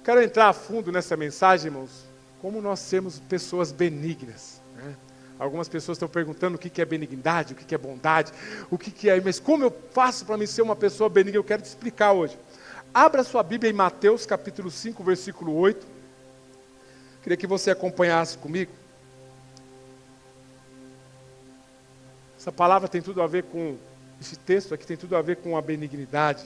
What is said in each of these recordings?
Quero entrar a fundo nessa mensagem, irmãos, como nós sermos pessoas benignas, né? Algumas pessoas estão perguntando o que é benignidade, o que é bondade, o que é, mas como eu faço para mim ser uma pessoa benigna? Eu quero te explicar hoje. Abra sua Bíblia em Mateus capítulo 5, versículo 8. Queria que você acompanhasse comigo. Essa palavra tem tudo a ver com, esse texto aqui tem tudo a ver com a benignidade.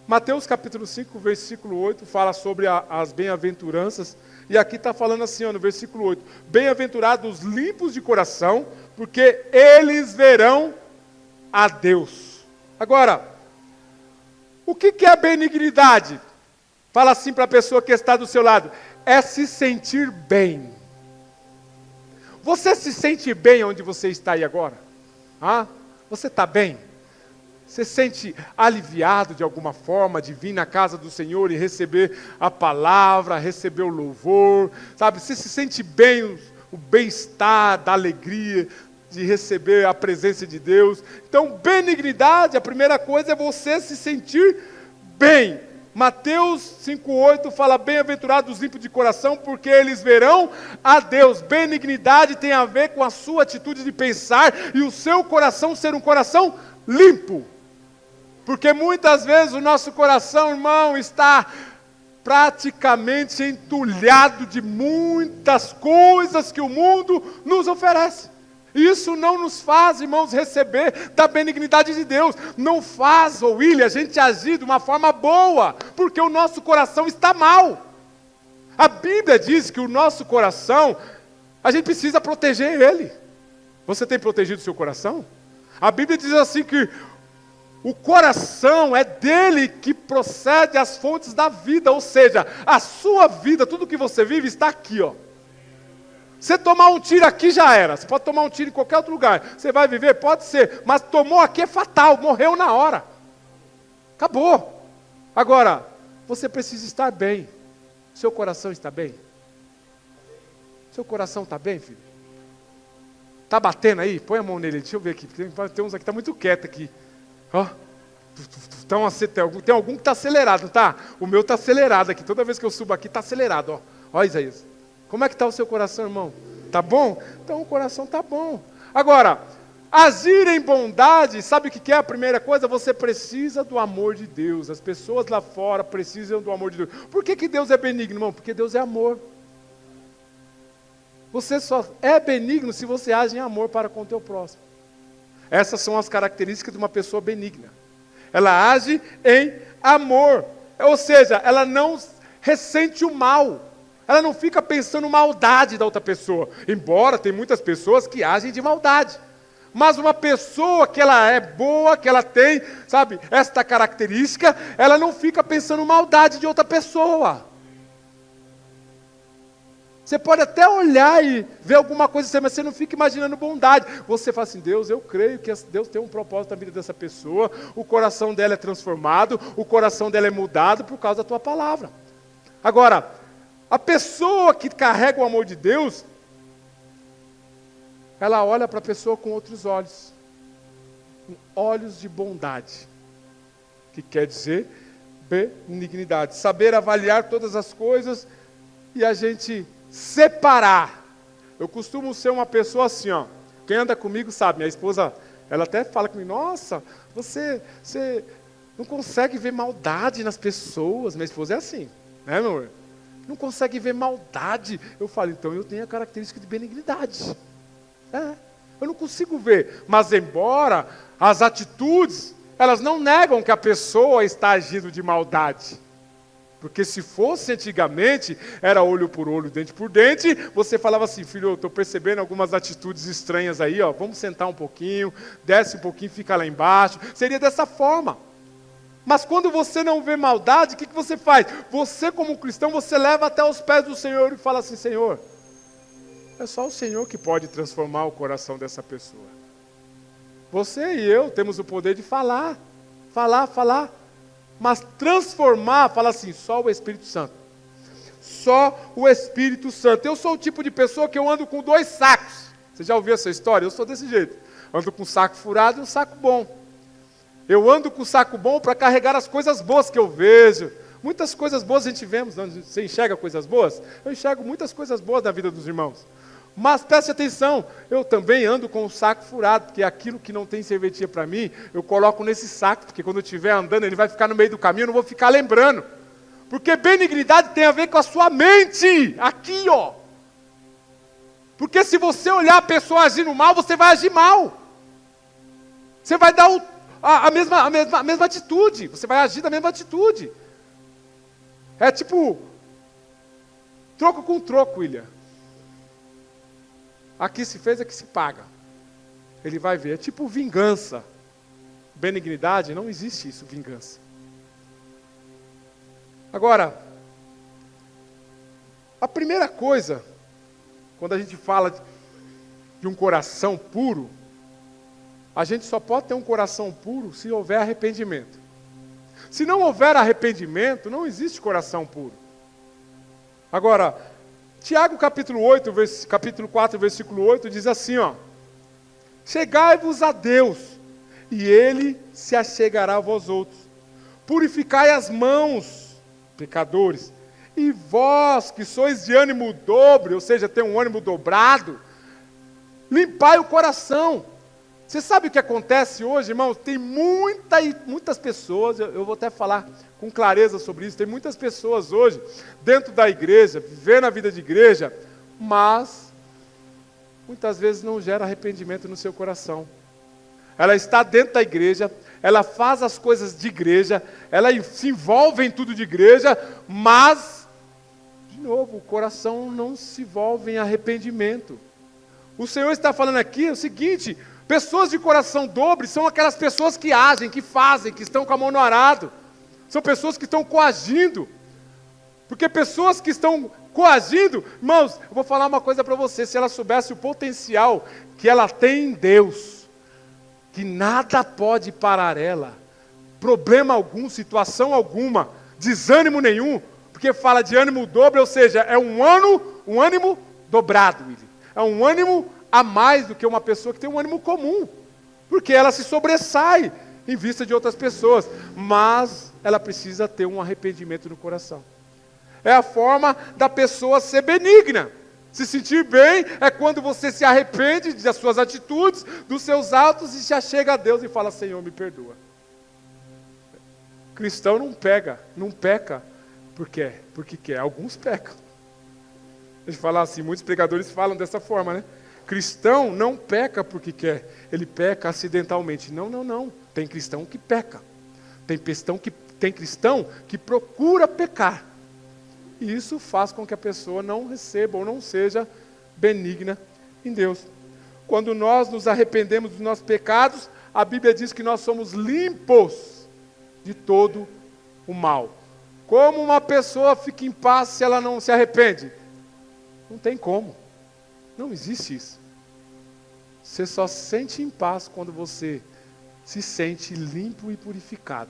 Mateus capítulo 5, versículo 8, fala sobre as bem-aventuranças. E aqui está falando assim, no versículo 8. Bem-aventurados os limpos de coração, porque eles verão a Deus. Agora, o que é a benignidade? Fala assim para a pessoa que está do seu lado. É se sentir bem. Você se sente bem onde você está aí agora? Você está bem? Você se sente aliviado de alguma forma de vir na casa do Senhor e receber a palavra, receber o louvor, sabe? Você se sente bem, o bem-estar, da alegria de receber a presença de Deus. Então, benignidade, a primeira coisa é você se sentir bem. Mateus 5,8 fala, bem-aventurados os limpos de coração, porque eles verão a Deus. Benignidade tem a ver com a sua atitude de pensar e o seu coração ser um coração limpo. Porque muitas vezes o nosso coração, irmão, está praticamente entulhado de muitas coisas que o mundo nos oferece. Isso não nos faz, irmãos, receber da benignidade de Deus. Não faz, William, a gente agir de uma forma boa, porque o nosso coração está mal. A Bíblia diz que o nosso coração, a gente precisa proteger ele. Você tem protegido o seu coração? A Bíblia diz assim que o coração é dele que procede as fontes da vida, ou seja, a sua vida, tudo que você vive está aqui, ó. Você tomar um tiro aqui já era, você pode tomar um tiro em qualquer outro lugar, você vai viver? Pode ser, mas tomou aqui é fatal, morreu na hora, acabou. Agora, você precisa estar bem, seu coração está bem? Seu coração está bem, filho? Está batendo aí? Põe a mão nele, deixa eu ver aqui, tem uns aqui que está muito quieto aqui. Ó, tem algum que está acelerado, tá? O meu está acelerado aqui, toda vez que eu subo aqui está acelerado, ó. Ó, Isaías, como é que está o seu coração, irmão? Tá bom? Então o coração tá bom. Agora, agir em bondade, sabe o que é a primeira coisa? Você precisa do amor de Deus. As pessoas lá fora precisam do amor de Deus. Por que Deus é benigno, irmão? Porque Deus é amor. Você só é benigno se você age em amor para com o teu próximo. Essas são as características de uma pessoa benigna. Ela age em amor. Ou seja, ela não ressente o mal. Ela não fica pensando maldade da outra pessoa. Embora tem muitas pessoas que agem de maldade. Mas uma pessoa que ela é boa, que ela tem, sabe, esta característica, ela não fica pensando maldade de outra pessoa. Você pode até olhar e ver alguma coisa assim, mas você não fica imaginando bondade. Você fala assim, Deus, eu creio que Deus tem um propósito na vida dessa pessoa, o coração dela é transformado, o coração dela é mudado por causa da tua palavra. Agora, a pessoa que carrega o amor de Deus, ela olha para a pessoa com outros olhos, com olhos de bondade, que quer dizer benignidade, saber avaliar todas as coisas e a gente separar. Eu costumo ser uma pessoa assim, ó. Quem anda comigo sabe, minha esposa, ela até fala comigo, nossa, você não consegue ver maldade nas pessoas. Minha esposa é assim, né, meu amor? Não consegue ver maldade. Eu falo, então eu tenho a característica de benignidade. Eu não consigo ver. Mas embora as atitudes, elas não negam que a pessoa está agindo de maldade. Porque se fosse antigamente, era olho por olho, dente por dente, você falava assim, filho, eu estou percebendo algumas atitudes estranhas aí, ó, vamos sentar um pouquinho, desce um pouquinho, fica lá embaixo. Seria dessa forma. Mas quando você não vê maldade, o que você faz? Você como cristão, você leva até os pés do Senhor e fala assim, Senhor, é só o Senhor que pode transformar o coração dessa pessoa. Você e eu temos o poder de falar. Mas transformar, fala assim, só o Espírito Santo. Só o Espírito Santo. Eu sou o tipo de pessoa que eu ando com 2 sacos. Você já ouviu essa história? Eu sou desse jeito. Ando com um saco furado e um saco bom. Eu ando com o saco bom para carregar as coisas boas que eu vejo. Muitas coisas boas a gente vemos. Você enxerga coisas boas? Eu enxergo muitas coisas boas na vida dos irmãos. Mas preste atenção, eu também ando com o saco furado, porque aquilo que não tem serventia para mim, eu coloco nesse saco, porque quando eu estiver andando, ele vai ficar no meio do caminho, eu não vou ficar lembrando. Porque benignidade tem a ver com a sua mente, aqui ó. Porque se você olhar a pessoa agindo mal, você vai agir mal. Você vai dar a mesma atitude, você vai agir da mesma atitude. É tipo, troco com troco, William. Aqui se fez, aqui se paga. Ele vai ver, é tipo vingança. Benignidade, não existe isso, vingança. Agora, a primeira coisa, quando a gente fala de um coração puro, a gente só pode ter um coração puro se houver arrependimento. Se não houver arrependimento, não existe coração puro. Agora, Tiago capítulo 4, versículo 8, diz assim, ó: chegai-vos a Deus, e Ele se achegará a vós outros. Purificai as mãos, pecadores, e vós que sois de ânimo dobre, ou seja, tem um ânimo dobrado, limpai o coração. Você sabe o que acontece hoje, irmãos? Tem muitas pessoas, eu vou até falar com clareza sobre isso, tem muitas pessoas hoje, dentro da igreja, vivendo a vida de igreja, mas muitas vezes não gera arrependimento no seu coração. Ela está dentro da igreja, ela faz as coisas de igreja, ela se envolve em tudo de igreja, mas, de novo, o coração não se envolve em arrependimento. O Senhor está falando aqui o seguinte: pessoas de coração dobre são aquelas pessoas que agem, que fazem, que estão com a mão no arado. São pessoas que estão coagindo. Porque pessoas que estão coagindo, irmãos, eu vou falar uma coisa para você, se ela soubesse o potencial que ela tem em Deus, que nada pode parar ela, problema algum, situação alguma, desânimo nenhum, porque fala de ânimo dobre, ou seja, é um ânimo dobrado, é um ânimo a mais do que uma pessoa que tem um ânimo comum, porque ela se sobressai em vista de outras pessoas, mas ela precisa ter um arrependimento no coração. É a forma da pessoa ser benigna. Se sentir bem é quando você se arrepende das suas atitudes, dos seus atos, e já chega a Deus e fala: Senhor, me perdoa. Cristão não peca porque quer. Alguns pecam. Deixa eu falar assim, muitos pregadores falam dessa forma, né? Cristão não peca porque quer, ele peca acidentalmente. Não. Tem cristão que peca. Tem cristão que procura pecar. E isso faz com que a pessoa não receba ou não seja benigna em Deus. Quando nós nos arrependemos dos nossos pecados, a Bíblia diz que nós somos limpos de todo o mal. Como uma pessoa fica em paz se ela não se arrepende? Não tem como. Não existe isso. Você só se sente em paz quando você se sente limpo e purificado.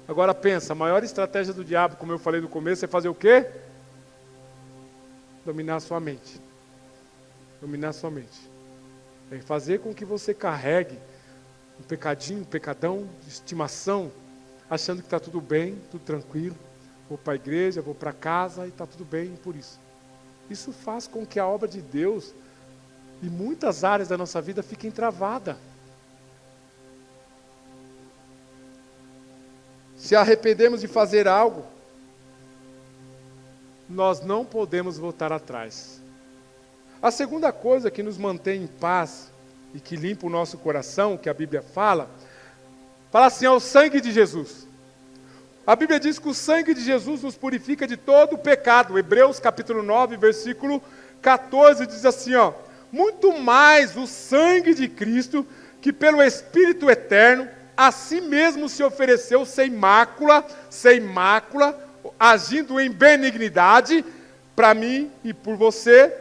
Agora pensa, a maior estratégia do diabo, como eu falei no começo, é fazer o quê? Dominar a sua mente. Dominar a sua mente. É fazer com que você carregue um pecadinho, um pecadão de estimação, achando que está tudo bem, tudo tranquilo. Vou para a igreja, vou para casa e está tudo bem por isso. Isso faz com que a obra de Deus, em muitas áreas da nossa vida, fique travada. Se arrependemos de fazer algo, nós não podemos voltar atrás. A segunda coisa que nos mantém em paz e que limpa o nosso coração, que a Bíblia fala assim, é o sangue de Jesus. A Bíblia diz que o sangue de Jesus nos purifica de todo o pecado. Hebreus capítulo 9, versículo 14 diz assim, ó: muito mais o sangue de Cristo, que pelo Espírito eterno, a si mesmo se ofereceu sem mácula, agindo em benignidade, para mim e por você,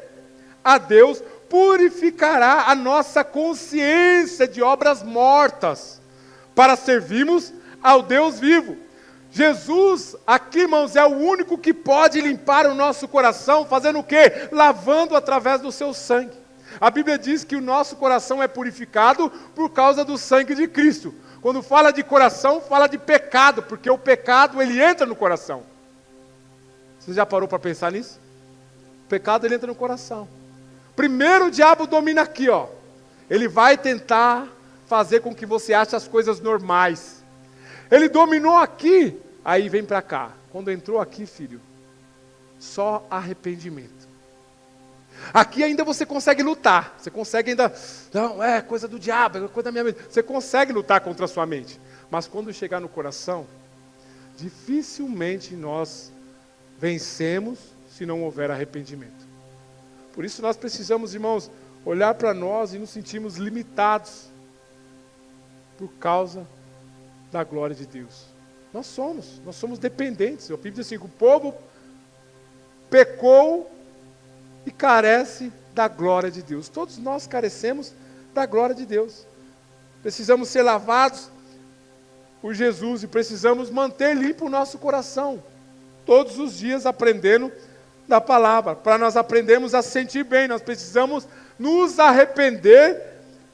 a Deus, purificará a nossa consciência de obras mortas, para servirmos ao Deus vivo. Jesus, aqui, irmãos, é o único que pode limpar o nosso coração, fazendo o quê? Lavando através do seu sangue. A Bíblia diz que o nosso coração é purificado por causa do sangue de Cristo. Quando fala de coração, fala de pecado, porque o pecado ele entra no coração. Você já parou para pensar nisso? O pecado ele entra no coração. Primeiro o diabo domina aqui, ó. Ele vai tentar fazer com que você ache as coisas normais. Ele dominou aqui, aí vem para cá. Quando entrou aqui, filho, só arrependimento. Aqui ainda você consegue lutar. Você consegue ainda, não, é coisa do diabo, é coisa da minha mente. Você consegue lutar contra a sua mente. Mas quando chegar no coração, dificilmente nós vencemos se não houver arrependimento. Por isso nós precisamos, irmãos, olhar para nós e nos sentirmos limitados por causa da glória de Deus. Nós somos dependentes. A Bíblia diz assim, que o povo pecou e carece da glória de Deus. Todos nós carecemos da glória de Deus. Precisamos ser lavados por Jesus e precisamos manter limpo o nosso coração. Todos os dias aprendendo da palavra. Para nós aprendermos a se sentir bem, nós precisamos nos arrepender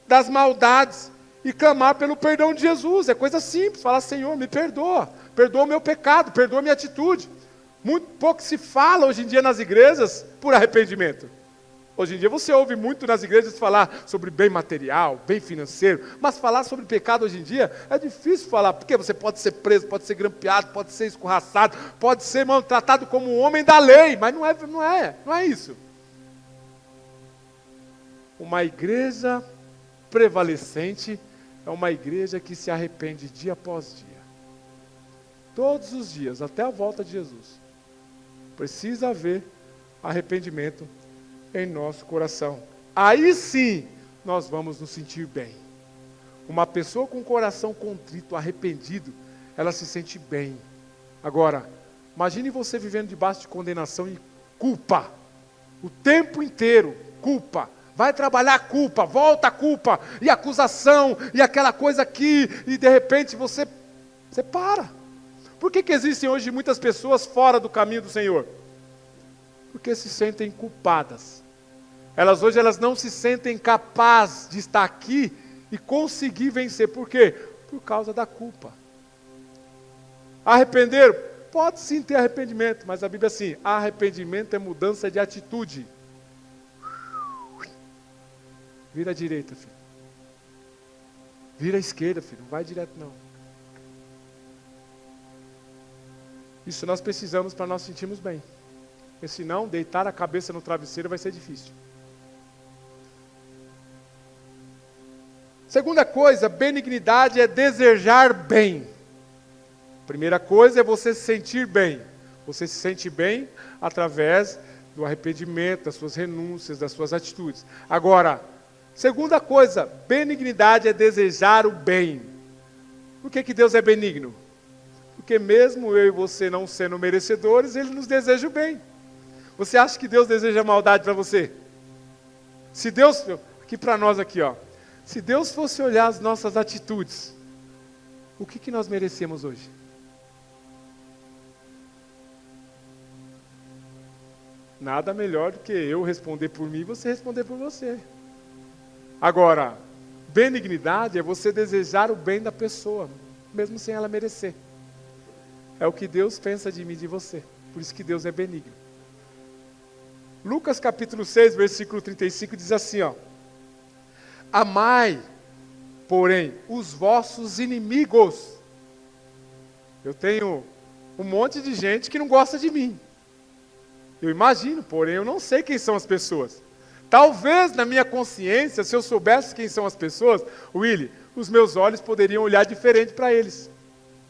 das maldades e clamar pelo perdão de Jesus. É coisa simples, falar, Senhor, me perdoa o meu pecado, perdoa a minha atitude. Muito pouco se fala hoje em dia nas igrejas por arrependimento. Hoje em dia você ouve muito nas igrejas falar sobre bem material, bem financeiro, mas falar sobre pecado hoje em dia é difícil falar, porque você pode ser preso, pode ser grampeado, pode ser escorraçado, pode ser maltratado como um homem da lei, mas não é isso. Uma igreja prevalecente é uma igreja que se arrepende dia após dia. Todos os dias, até a volta de Jesus. Precisa haver arrependimento em nosso coração. Aí sim, nós vamos nos sentir bem. Uma pessoa com o coração contrito, arrependido, ela se sente bem. Agora, imagine você vivendo debaixo de condenação e culpa. O tempo inteiro, culpa. Vai trabalhar culpa, volta culpa, e acusação, e aquela coisa aqui, e de repente você para. Por que existem hoje muitas pessoas fora do caminho do Senhor? Porque se sentem culpadas. Hoje não se sentem capazes de estar aqui e conseguir vencer. Por quê? Por causa da culpa. Arrepender? Pode sim ter arrependimento, mas a Bíblia é assim, arrependimento é mudança de atitude. Vira à direita, filho. Vira à esquerda, filho. Não vai direto, não. Isso nós precisamos para nós sentirmos bem. Porque senão, deitar a cabeça no travesseiro vai ser difícil. Segunda coisa, benignidade é desejar bem. Primeira coisa é você se sentir bem. Você se sente bem através do arrependimento, das suas renúncias, das suas atitudes. Agora, segunda coisa, benignidade é desejar o bem. Por que Deus é benigno? Porque mesmo eu e você não sendo merecedores, Ele nos deseja o bem. Você acha que Deus deseja maldade para você? Se Deus, aqui para nós aqui, ó, se Deus fosse olhar as nossas atitudes, o que nós merecemos hoje? Nada melhor do que eu responder por mim e você responder por você. Agora, benignidade é você desejar o bem da pessoa, mesmo sem ela merecer. É o que Deus pensa de mim e de você. Por isso que Deus é benigno. Lucas capítulo 6, versículo 35 diz assim, ó. Amai, porém, os vossos inimigos. Eu tenho um monte de gente que não gosta de mim. Eu imagino, porém eu não sei quem são as pessoas. Talvez na minha consciência, se eu soubesse quem são as pessoas, Willy, os meus olhos poderiam olhar diferente para eles.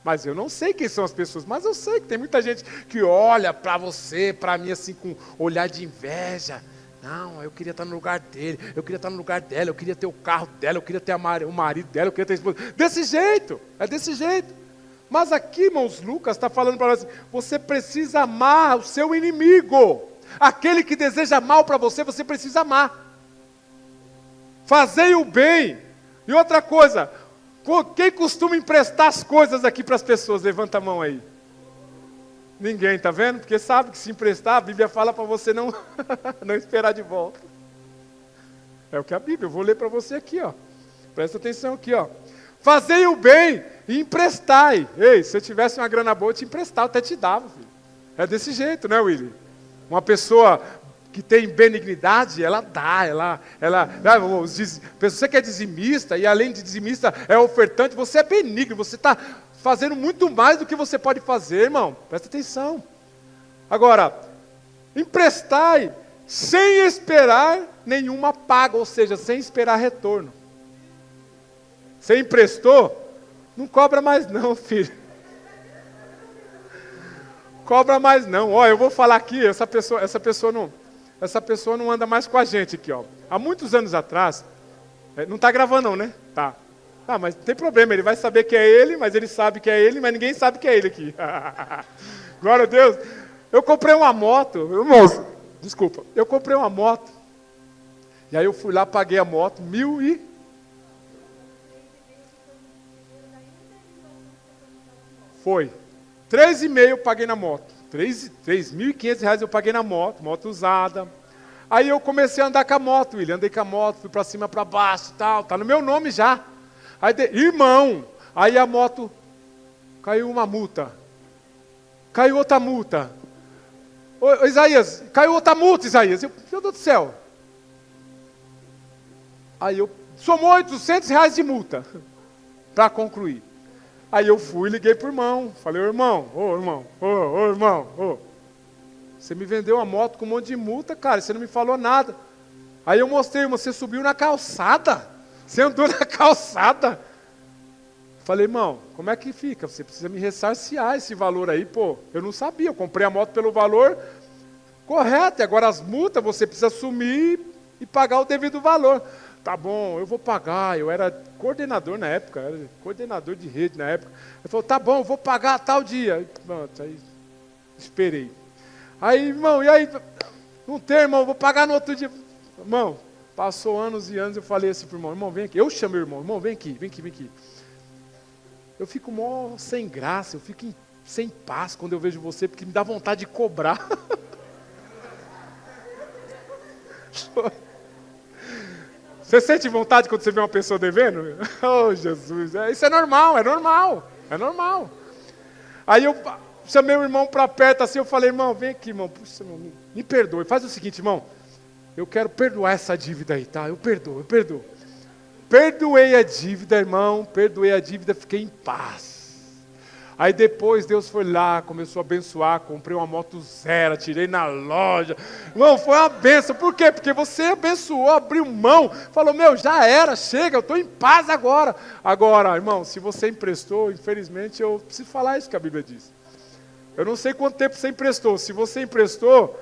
Mas eu não sei quem são as pessoas, mas eu sei que tem muita gente que olha para você, para mim assim com olhar de inveja. Não, eu queria estar no lugar dele, eu queria estar no lugar dela, eu queria ter o carro dela, eu queria ter o marido dela, eu queria ter a esposa. Desse jeito, é desse jeito. Mas aqui, irmãos, Lucas está falando para nós assim, você precisa amar o seu inimigo. Aquele que deseja mal para você, você precisa amar. Fazei o bem. E outra coisa, quem costuma emprestar as coisas aqui para as pessoas? Levanta a mão aí. Ninguém, tá vendo? Porque sabe que se emprestar, a Bíblia fala para você não, não esperar de volta. É o que a Bíblia, eu vou ler para você aqui, ó. Presta atenção aqui, ó. Fazei o bem e emprestai. Ei, se eu tivesse uma grana boa, eu te emprestava, até te dava, filho. É desse jeito, né, Willy? Uma pessoa que tem benignidade, ela dá, você que é dizimista, e além de dizimista é ofertante, você é benigno, você está fazendo muito mais do que você pode fazer, irmão. Presta atenção. Agora, emprestai sem esperar nenhuma paga, ou seja, sem esperar retorno. Você emprestou, não cobra mais não, filho. Cobra mais não. Ó, eu vou falar aqui, essa pessoa não anda mais com a gente aqui, ó. Há muitos anos atrás, não está gravando não, né? Tá. Ah, mas não tem problema, ele vai saber que é ele, mas ele sabe que é ele, mas ninguém sabe que é ele aqui. Glória a Deus. Eu comprei uma moto, moço, desculpa, eu comprei uma moto, e aí eu fui lá, paguei a moto, Foi. 3,5 eu paguei na moto. R$ 3.500 eu paguei na moto usada. Aí eu comecei a andar com a moto, William. Andei com a moto, fui para cima, para baixo e tal. Tá no meu nome já. Aí, irmão, aí a moto caiu uma multa. Caiu outra multa. Ô, Isaías, caiu outra multa, Isaías. Meu Deus do céu. Aí eu somou R$ 800 de multa para concluir. Aí eu fui e liguei pro irmão. Falei, ô irmão, você me vendeu uma moto com um monte de multa, cara, você não me falou nada. Aí eu mostrei, você subiu na calçada. Você andou na calçada. Falei, irmão, como é que fica? Você precisa me ressarciar esse valor aí, pô. Eu não sabia, eu comprei a moto pelo valor correto. E agora as multas você precisa assumir e pagar o devido valor. Tá bom, eu vou pagar. Eu era coordenador na época, era coordenador de rede na época. Ele falou, tá bom, eu vou pagar tal dia. Aí, pronto, aí esperei. Aí, irmão, e aí? Não tem, irmão, vou pagar no outro dia. Irmão, passou anos e anos, eu falei assim pro irmão, vem aqui. Eu chamei o irmão, vem aqui. Eu fico mó sem graça, eu fico sem paz quando eu vejo você, porque me dá vontade de cobrar. Você sente vontade quando você vê uma pessoa devendo? Oh, Jesus, isso é normal. Aí eu chamei o irmão para perto assim, eu falei, irmão, vem aqui, irmão, puxa, irmão, me perdoe. Faz o seguinte, irmão, eu quero perdoar essa dívida aí, tá? Eu perdoo. Perdoei a dívida, irmão, fiquei em paz. Aí depois Deus foi lá, começou a abençoar, comprei uma moto zero, tirei na loja. Irmão, foi uma benção. Por quê? Porque você abençoou, abriu mão, falou, já era, chega, eu estou em paz agora. Agora, irmão, se você emprestou, infelizmente eu preciso falar isso que a Bíblia diz. Eu não sei quanto tempo você emprestou. Se você emprestou,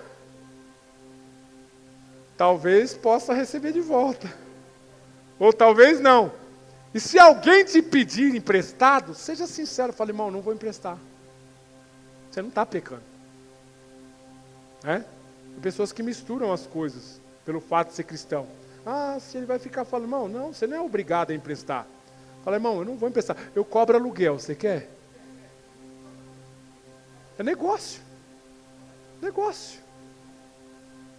talvez possa receber de volta. Ou talvez não. E se alguém te pedir emprestado, seja sincero, fale, irmão, não vou emprestar. Você não está pecando. Tem pessoas que misturam as coisas pelo fato de ser cristão. Se ele vai ficar falando, irmão, não, você não é obrigado a emprestar. Fala, irmão, eu não vou emprestar. Eu cobro aluguel, você quer? É negócio.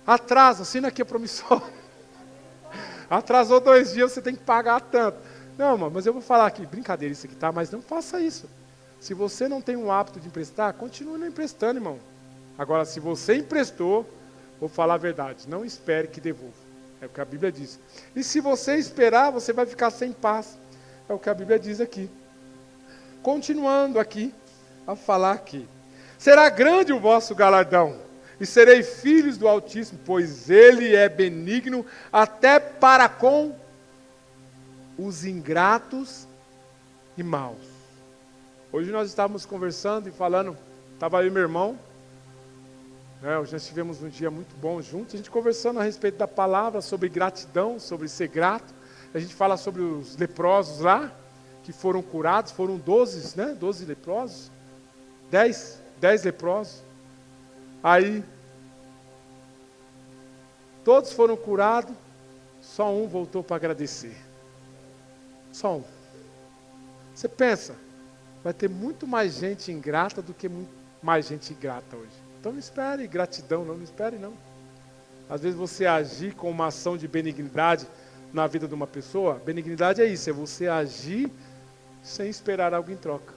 Atrasa, assina aqui a promissória. Atrasou 2 dias, você tem que pagar tanto. Não, irmão, mas eu vou falar aqui, brincadeira isso aqui, tá? Mas não faça isso. Se você não tem o hábito de emprestar, continue não emprestando, irmão. Agora, se você emprestou, vou falar a verdade, não espere que devolva. É o que a Bíblia diz. E se você esperar, você vai ficar sem paz. É o que a Bíblia diz aqui. Continuando aqui, a falar aqui. Será grande o vosso galardão, e serei filhos do Altíssimo, pois Ele é benigno até para com os ingratos e maus. Hoje nós estávamos conversando e falando, estava eu e meu irmão, hoje nós tivemos um dia muito bom juntos, a gente conversando a respeito da palavra, sobre gratidão, sobre ser grato. A gente fala sobre os leprosos lá, que foram curados, foram 12, 12 leprosos, 10 leprosos. Aí, todos foram curados, só um voltou para agradecer. Só um. Você pensa, vai ter muito mais gente ingrata do que mais gente ingrata hoje. Então não espere gratidão, não espere não. Às vezes você agir com uma ação de benignidade na vida de uma pessoa, benignidade é isso, é você agir sem esperar algo em troca.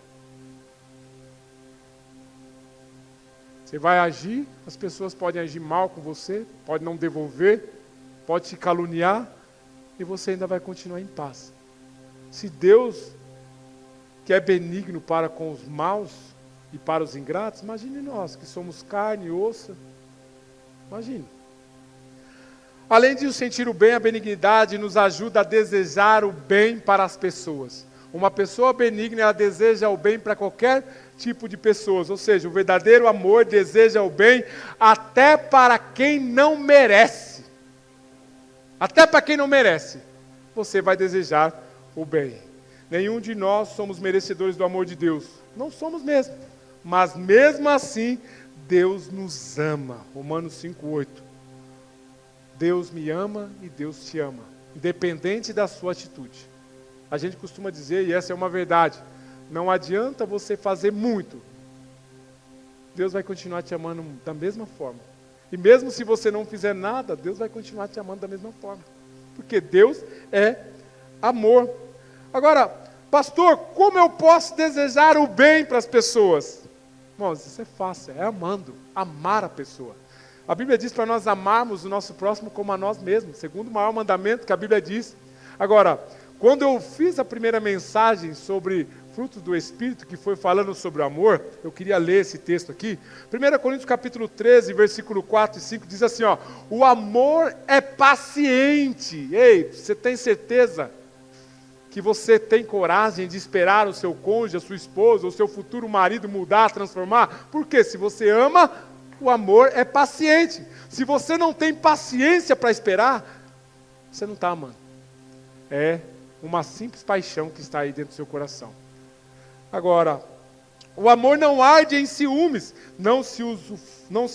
Você vai agir, as pessoas podem agir mal com você, pode não devolver, pode te caluniar, e você ainda vai continuar em paz. Se Deus, que é benigno para com os maus e para os ingratos, imagine nós, que somos carne e osso. Imagine. Além de sentir o bem, a benignidade nos ajuda a desejar o bem para as pessoas. Uma pessoa benigna, ela deseja o bem para qualquer tipo de pessoas. Ou seja, o verdadeiro amor deseja o bem até para quem não merece. Até para quem não merece, você vai desejar o bem. Nenhum de nós somos merecedores do amor de Deus. Não somos mesmo. Mas mesmo assim, Deus nos ama. Romanos 5,8. Deus me ama e Deus te ama. Independente da sua atitude. A gente costuma dizer, e essa é uma verdade, não adianta você fazer muito. Deus vai continuar te amando da mesma forma. E mesmo se você não fizer nada, Deus vai continuar te amando da mesma forma. Porque Deus é amor. Agora, pastor, como eu posso desejar o bem para as pessoas? Irmãos, isso é fácil, é amando, amar a pessoa. A Bíblia diz para nós amarmos o nosso próximo como a nós mesmos, segundo o maior mandamento que a Bíblia diz. Agora, quando eu fiz a primeira mensagem sobre frutos do Espírito, que foi falando sobre o amor, eu queria ler esse texto aqui. 1 Coríntios capítulo 13, versículo 4 e 5, diz assim, ó, o amor é paciente. Ei, você tem certeza que você tem coragem de esperar o seu cônjuge, a sua esposa, o seu futuro marido mudar, transformar? Porque se você ama, o amor é paciente. Se você não tem paciência para esperar, você não está amando. É uma simples paixão que está aí dentro do seu coração. Agora, o amor não arde em ciúmes, não se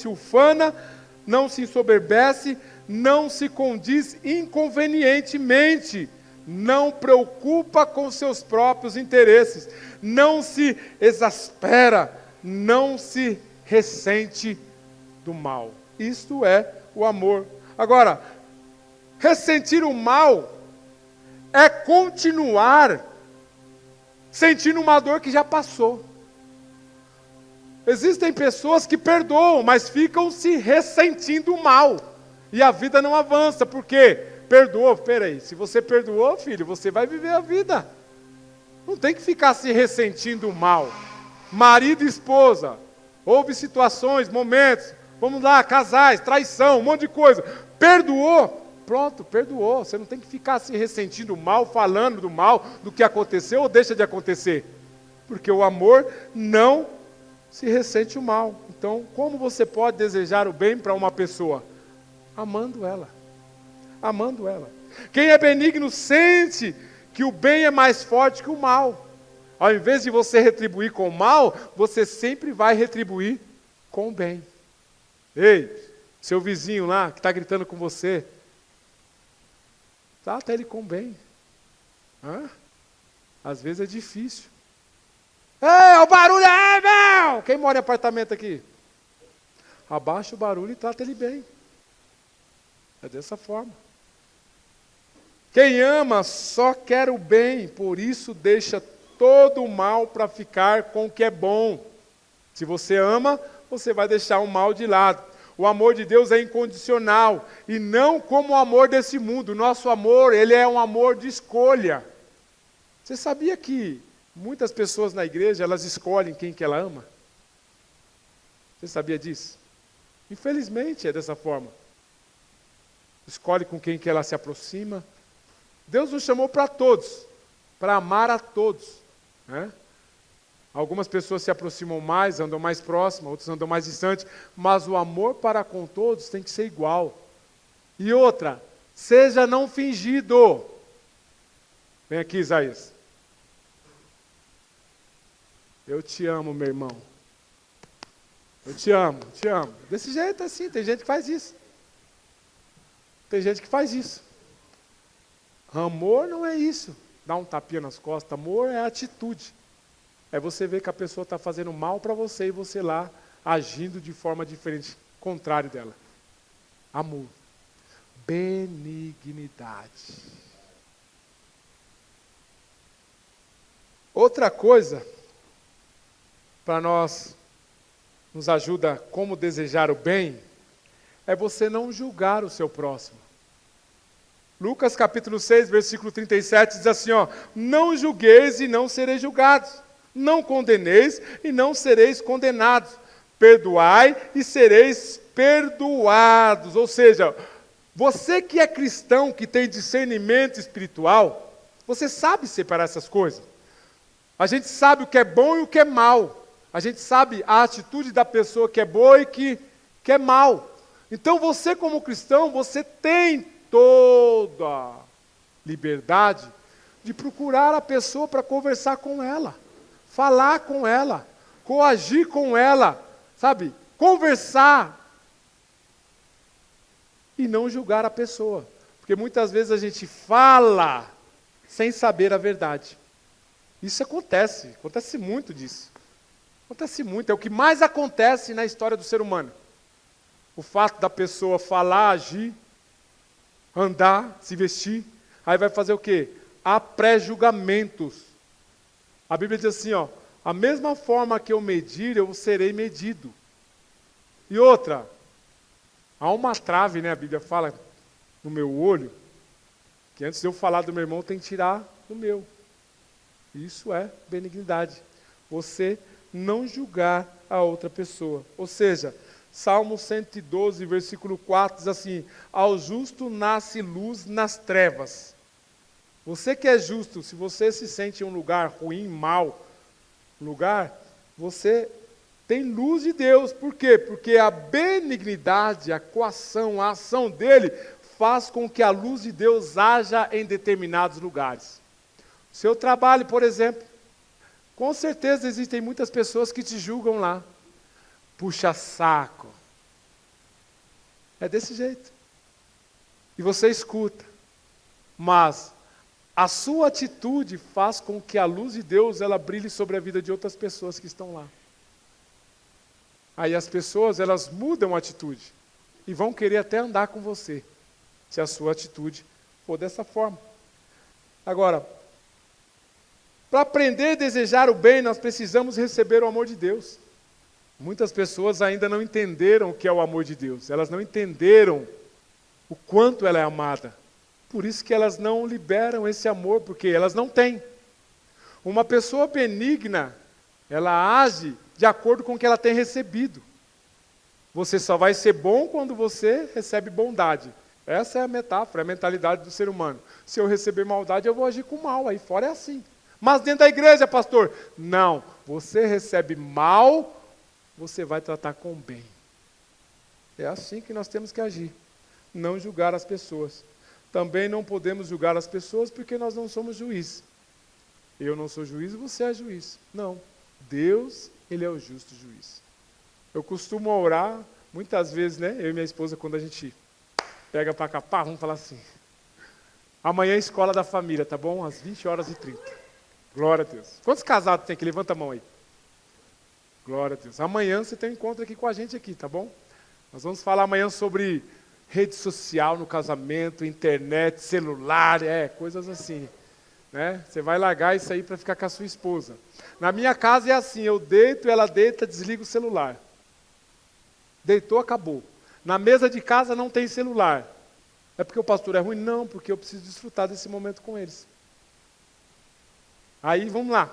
ufana, não se ensoberbece, não se condiz inconvenientemente, não preocupa com seus próprios interesses, não se exaspera, não se ressente do mal. Isto é o amor. Agora, ressentir o mal é continuar sentindo uma dor que já passou. Existem pessoas que perdoam, mas ficam se ressentindo mal. E a vida não avança, porque perdoou. Peraí, se você perdoou, filho, você vai viver a vida. Não tem que ficar se ressentindo mal. Marido e esposa, houve situações, momentos, vamos lá, casais, traição, um monte de coisa. Perdoou. Pronto, perdoou. Você não tem que ficar se ressentindo mal, falando do mal, do que aconteceu ou deixa de acontecer. Porque o amor não se ressente o mal. Então, como você pode desejar o bem para uma pessoa? Amando ela. Amando ela. Quem é benigno sente que o bem é mais forte que o mal. Ao invés de você retribuir com o mal, você sempre vai retribuir com o bem. Ei, seu vizinho lá que está gritando com você, trata ele com bem. Às vezes é difícil. Ei, o barulho é, meu! Quem mora em apartamento aqui? Abaixa o barulho e trata ele bem. É dessa forma. Quem ama só quer o bem, por isso deixa todo o mal para ficar com o que é bom. Se você ama, você vai deixar o mal de lado. O amor de Deus é incondicional e não como o amor desse mundo. O nosso amor, ele é um amor de escolha. Você sabia que muitas pessoas na igreja, elas escolhem quem que ela ama? Você sabia disso? Infelizmente é dessa forma. Escolhe com quem que ela se aproxima. Deus nos chamou para todos, para amar a todos, né? Algumas pessoas se aproximam mais, andam mais próximas, outros andam mais distantes, mas o amor para com todos tem que ser igual. E outra, seja não fingido. Vem aqui, Isaías. Eu te amo, meu irmão. Eu te amo, te amo. Desse jeito assim, tem gente que faz isso. Tem gente que faz isso. Amor não é isso. Dar um tapinha nas costas. Amor é atitude. É você ver que a pessoa está fazendo mal para você e você lá agindo de forma diferente, contrário dela. Amor. Benignidade. Outra coisa, para nos ajuda como desejar o bem, é você não julgar o seu próximo. Lucas capítulo 6, versículo 37 diz assim, não julgueis e não sereis julgados, não condeneis e não sereis condenados, perdoai e sereis perdoados. Ou seja, você que é cristão, que tem discernimento espiritual, você sabe separar essas coisas. A gente sabe o que é bom e o que é mal. A gente sabe a atitude da pessoa que é boa e que é mal. Então você como cristão, você tem toda liberdade de procurar a pessoa para conversar com ela, falar com ela, coagir com ela, sabe? Conversar e não julgar a pessoa. Porque muitas vezes a gente fala sem saber a verdade. Isso acontece muito disso. Acontece muito, é o que mais acontece na história do ser humano. O fato da pessoa falar, agir, andar, se vestir, aí vai fazer o quê? Há pré-julgamentos. A Bíblia diz assim, a mesma forma que eu medir, eu serei medido. E outra, há uma trave, né? A Bíblia fala no meu olho, que antes de eu falar do meu irmão, tem que tirar do meu. Isso é benignidade. Você não julgar a outra pessoa. Ou seja, Salmo 112, versículo 4 diz assim, ao justo nasce luz nas trevas. Você que é justo, se você se sente em um lugar ruim, mau, você tem luz de Deus. Por quê? Porque a benignidade, a coação, a ação dele faz com que a luz de Deus haja em determinados lugares. Seu trabalho, por exemplo, com certeza existem muitas pessoas que te julgam lá. Puxa saco. É desse jeito. E você escuta. Mas a sua atitude faz com que a luz de Deus ela brilhe sobre a vida de outras pessoas que estão lá. Aí as pessoas elas mudam a atitude e vão querer até andar com você, se a sua atitude for dessa forma. Agora, para aprender a desejar o bem, nós precisamos receber o amor de Deus. Muitas pessoas ainda não entenderam o que é o amor de Deus. Elas não entenderam o quanto ela é amada. Por isso que elas não liberam esse amor, porque elas não têm. Uma pessoa benigna, ela age de acordo com o que ela tem recebido. Você só vai ser bom quando você recebe bondade. Essa é a metáfora, a mentalidade do ser humano. Se eu receber maldade, eu vou agir com mal. Aí fora é assim. Mas dentro da igreja, pastor, não. Você recebe mal, você vai tratar com bem. É assim que nós temos que agir. Não julgar as pessoas. Também não podemos julgar as pessoas porque nós não somos juízes. Eu não sou juiz e você é juiz. Não. Deus, Ele é o justo juiz. Eu costumo orar, muitas vezes, né? Eu e minha esposa, quando a gente pega para cá, vamos falar assim. Amanhã é escola da família, tá bom? Às 20h30. Glória a Deus. Quantos casados tem aqui? Levanta a mão aí. Glória a Deus. Amanhã você tem um encontro aqui com a gente aqui, tá bom? Nós vamos falar amanhã sobre rede social no casamento, internet, celular, coisas assim. Né? Você vai largar isso aí para ficar com a sua esposa. Na minha casa é assim, eu deito, ela deita, desliga o celular. Deitou, acabou. Na mesa de casa não tem celular. É porque o pastor é ruim? Não, porque eu preciso desfrutar desse momento com eles. Aí, vamos lá.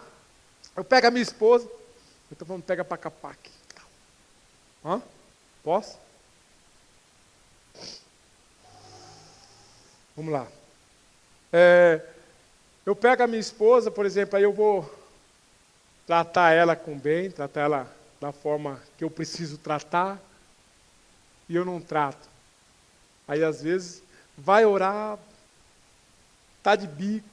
Eu pego a minha esposa. Então vamos pegar para capar aqui. Posso? Vamos lá. Eu pego a minha esposa, por exemplo, aí eu vou tratar ela com bem, tratar ela da forma que eu preciso tratar, e eu não trato. Aí às vezes vai orar, está de bico,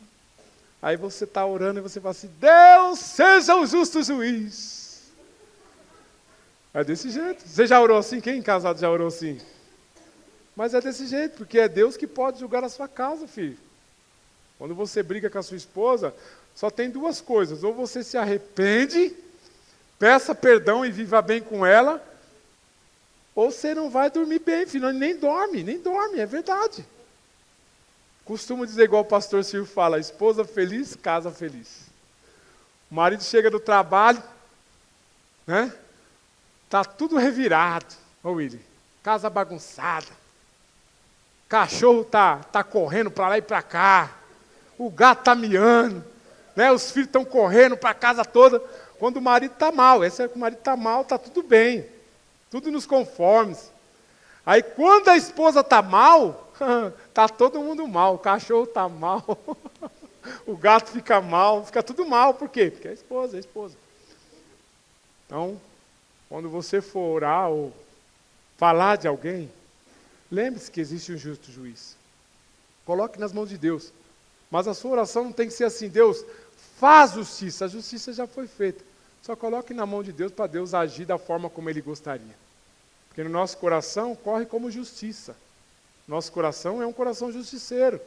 aí você está orando e você fala assim, Deus seja o justo juiz. É desse jeito. Você já orou assim? Quem em casado já orou assim? Mas é desse jeito, porque é Deus que pode julgar a sua casa, filho. Quando você briga com a sua esposa, só tem duas coisas. Ou você se arrepende, peça perdão e viva bem com ela, ou você não vai dormir bem, filho. Nem dorme, é verdade. Costumo dizer igual o pastor Silvio fala, esposa feliz, casa feliz. O marido chega do trabalho, né? Tá tudo revirado. Ô Willy, casa bagunçada. Cachorro tá correndo para lá e para cá. O gato tá miando, né? Os filhos estão correndo para a casa toda. Quando o marido está mal, esse é que o marido está mal, está tudo bem. Tudo nos conformes. Aí quando a esposa está mal, está todo mundo mal. O cachorro está mal, o gato fica mal, fica tudo mal. Por quê? Porque é a esposa. Então, quando você for orar ou falar de alguém, lembre-se que existe um justo juiz. Coloque nas mãos de Deus. Mas a sua oração não tem que ser assim: Deus, faz justiça. A justiça já foi feita. Só coloque na mão de Deus para Deus agir da forma como Ele gostaria. Porque no nosso coração corre como justiça. Nosso coração é um coração justiceiro.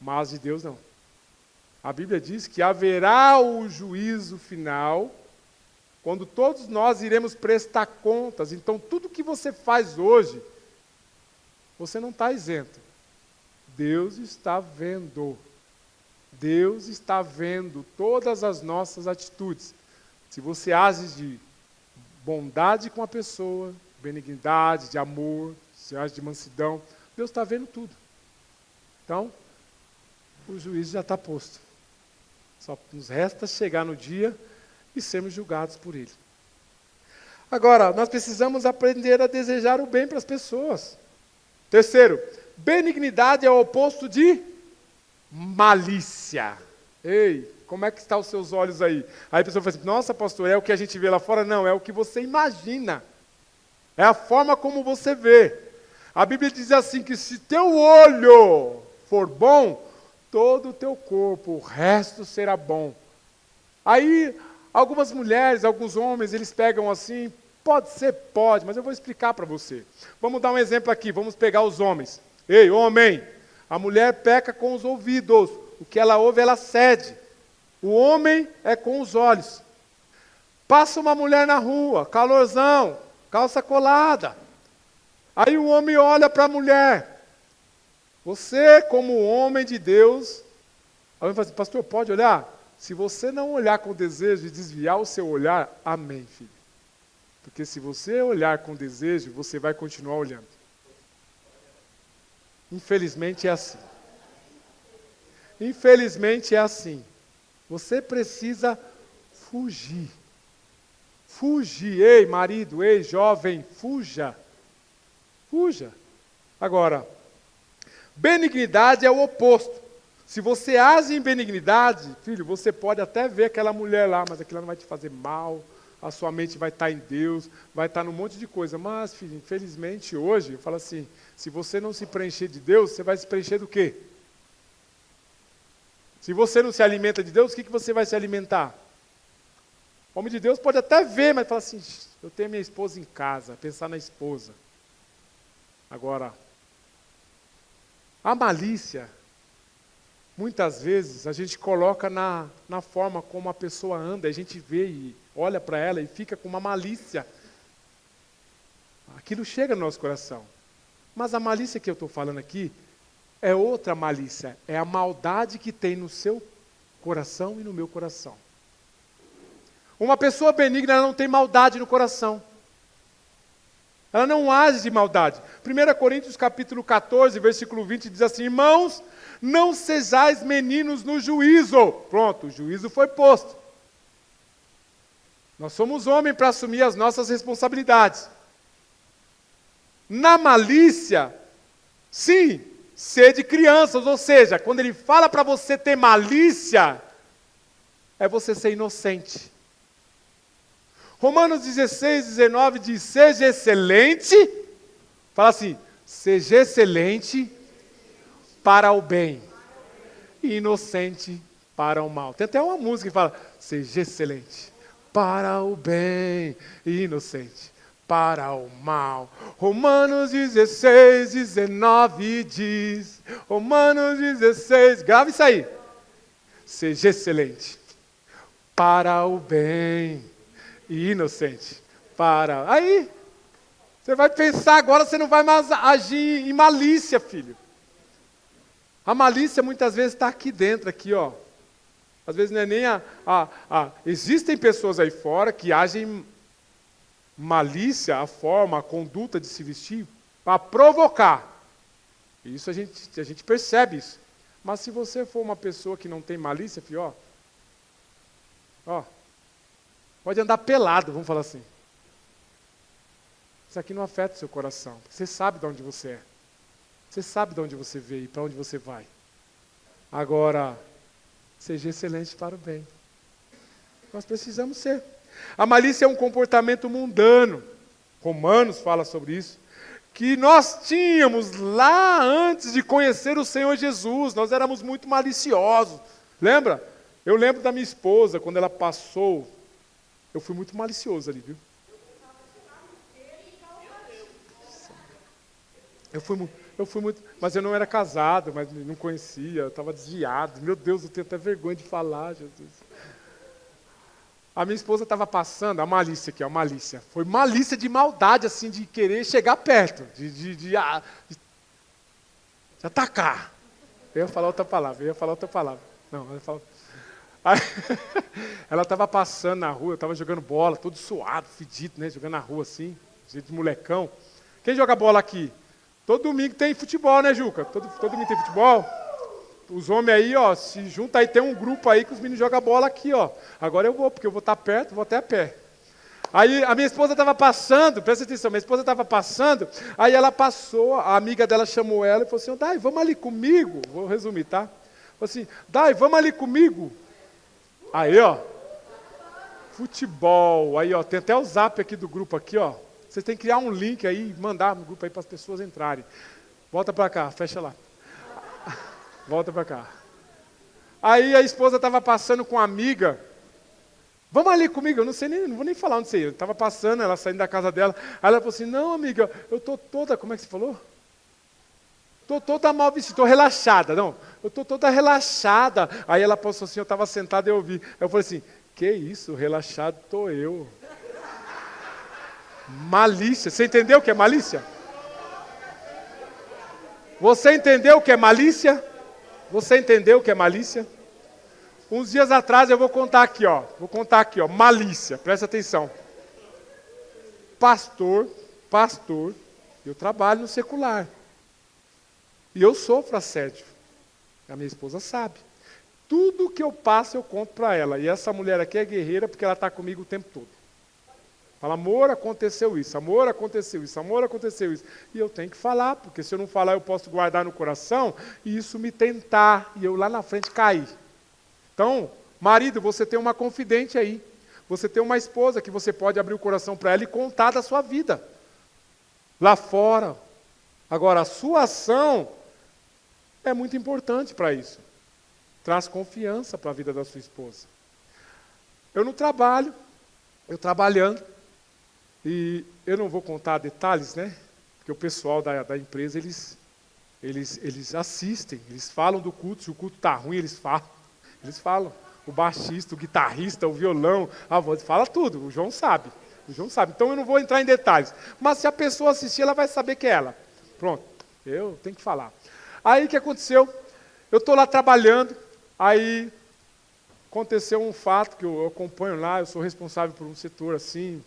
Mas de Deus não. A Bíblia diz que haverá o juízo final, quando todos nós iremos prestar contas. Então tudo que você faz hoje, você não está isento. Deus está vendo. Deus está vendo todas as nossas atitudes. Se você age de bondade com a pessoa, benignidade, de amor, se age de mansidão, Deus está vendo tudo. Então, o juízo já está posto. Só nos resta chegar no dia e sermos julgados por Ele. Agora, nós precisamos aprender a desejar o bem para as pessoas. Terceiro, benignidade é o oposto de malícia. Ei, como é que estão os seus olhos aí? Aí a pessoa fala assim: nossa, pastor, é o que a gente vê lá fora? Não, é o que você imagina. É a forma como você vê. A Bíblia diz assim, que se teu olho for bom, todo o teu corpo, o resto será bom. Aí, algumas mulheres, alguns homens, eles pegam assim: pode ser, pode, mas eu vou explicar para você. Vamos dar um exemplo aqui, vamos pegar os homens. Ei, homem, a mulher peca com os ouvidos, o que ela ouve, ela cede. O homem é com os olhos. Passa uma mulher na rua, calorzão, calça colada. Aí o homem olha para a mulher. Você, como homem de Deus, alguém fala assim: pastor, pode olhar? Se você não olhar com desejo e desviar o seu olhar, amém, filho. Porque se você olhar com desejo, você vai continuar olhando. Infelizmente é assim. Infelizmente é assim. Você precisa fugir. Fugir. Ei, marido, ei, jovem, fuja. Fuja. Agora, benignidade é o oposto. Se você age em benignidade, filho, você pode até ver aquela mulher lá, mas aquilo não vai te fazer mal. A sua mente vai estar em Deus, vai estar num monte de coisa. Mas, filho, infelizmente hoje, eu falo assim, se você não se preencher de Deus, você vai se preencher do quê? Se você não se alimenta de Deus, o que você vai se alimentar? O homem de Deus pode até ver, mas fala assim: eu tenho minha esposa em casa, pensar na esposa. Agora, a malícia, muitas vezes, a gente coloca na forma como a pessoa anda, a gente vê e olha para ela e fica com uma malícia. Aquilo chega no nosso coração. Mas a malícia que eu estou falando aqui é outra malícia, é a maldade que tem no seu coração e no meu coração. Uma pessoa benigna, ela não tem maldade no coração. Ela não age de maldade. 1 Coríntios capítulo 14, versículo 20 diz assim: irmãos, não sejais meninos no juízo. Pronto, o juízo foi posto. Nós somos homens para assumir as nossas responsabilidades. Na malícia, sim, sede crianças, ou seja, quando ele fala para você ter malícia, é você ser inocente. Romanos 16, 19 diz: seja excelente, fala assim, seja excelente para o bem, e inocente para o mal. Tem até uma música que fala: seja excelente para o bem, e inocente para o mal. Romanos 16, 19 diz, Romanos 16, grava isso aí. Seja excelente para o bem e inocente para... Aí, você vai pensar agora, você não vai mais agir em malícia, filho. A malícia muitas vezes está aqui dentro, aqui, ó. Às vezes não é nem existem pessoas aí fora que agem malícia, a forma, a conduta de se vestir, para provocar. Isso a gente percebe isso. Mas se você for uma pessoa que não tem malícia, filho, ó, pode andar pelado, vamos falar assim. Isso aqui não afeta o seu coração. Você sabe de onde você é. Você sabe de onde você veio e para onde você vai. Agora, seja excelente para o bem. Nós precisamos ser. A malícia é um comportamento mundano. Romanos fala sobre isso. Que nós tínhamos lá antes de conhecer o Senhor Jesus. Nós éramos muito maliciosos. Lembra? Eu lembro da minha esposa, quando ela passou. Eu fui muito malicioso ali, viu? Eu fui muito, mas eu não era casado, mas não conhecia, eu estava desviado. Meu Deus, eu tenho até vergonha de falar, Jesus. A minha esposa estava passando, a malícia aqui, a malícia. Foi malícia de maldade, assim, de querer chegar perto, de atacar. Eu ia falar outra palavra, Não, ela falou. Aí, ela estava passando na rua, eu estava jogando bola, todo suado, fedido, né? Jogando na rua assim, jeito de molecão. Quem joga bola aqui? Todo domingo tem futebol, né, Juca? Todo domingo tem futebol. Os homens aí, ó, se juntam aí, tem um grupo aí que os meninos jogam bola aqui, ó. Agora eu vou, porque eu vou estar perto, vou até a pé. Aí a minha esposa estava passando, presta atenção, minha esposa estava passando, aí ela passou, a amiga dela chamou ela e falou assim, Dai, vamos ali comigo. Vou resumir, tá? Falou assim, Dai, vamos ali comigo. Aí, ó, futebol, aí, ó, tem até o zap aqui do grupo aqui, ó. Vocês têm que criar um link aí, mandar no grupo aí para as pessoas entrarem. Volta para cá, fecha lá. Volta para cá. Aí a esposa estava passando com a amiga. Vamos ali comigo, eu não sei nem, não vou nem falar onde você ia. Eu estava passando, ela saindo da casa dela. Aí ela falou assim, não, amiga, eu estou toda, como é que você falou? Estou toda mal vestida, estou relaxada. Não, eu estou toda relaxada. Aí ela passou assim, eu estava sentada e eu ouvi. Eu falei assim, que isso, relaxado estou eu. Malícia. Você entendeu o que é malícia? Você entendeu o que é malícia? Você entendeu o que é malícia? Uns dias atrás eu vou contar aqui, ó. Malícia. Presta atenção. Pastor, eu trabalho no secular. E eu sofro assédio. A minha esposa sabe. Tudo que eu passo eu conto para ela. E essa mulher aqui é guerreira porque ela está comigo o tempo todo. Fala, amor, aconteceu isso, amor, aconteceu isso, amor, aconteceu isso. E eu tenho que falar, porque se eu não falar, eu posso guardar no coração e isso me tentar, e eu lá na frente cair. Então, marido, você tem uma confidente aí. Você tem uma esposa que você pode abrir o coração para ela e contar da sua vida. Lá fora. Agora, a sua ação é muito importante para isso. Traz confiança para a vida da sua esposa. Eu não trabalho, eu trabalhando. E eu não vou contar detalhes, né? Porque o pessoal da empresa, eles assistem, eles falam do culto, se o culto está ruim, eles falam. O baixista, o guitarrista, o violão, a voz, fala tudo, o João sabe. Então eu não vou entrar em detalhes. Mas se a pessoa assistir, ela vai saber que é ela. Pronto, eu tenho que falar. Aí o que aconteceu? Eu estou lá trabalhando, aí aconteceu um fato que eu acompanho lá, eu sou responsável por um setor assim,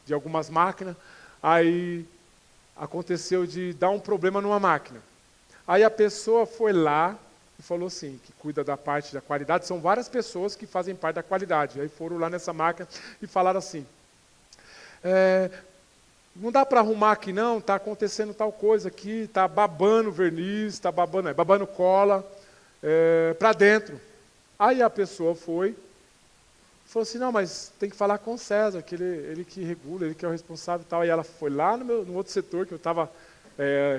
de algumas máquinas, aí aconteceu de dar um problema numa máquina. Aí a pessoa foi lá e falou assim, que cuida da parte da qualidade, são várias pessoas que fazem parte da qualidade. Aí foram lá nessa máquina e falaram assim, não dá para arrumar aqui não, está acontecendo tal coisa aqui, está babando verniz, está babando cola para dentro. Aí a pessoa foi, falou assim, não, mas tem que falar com o César, que ele que regula, ele que é o responsável e tal. E ela foi lá no outro setor, que eu estava,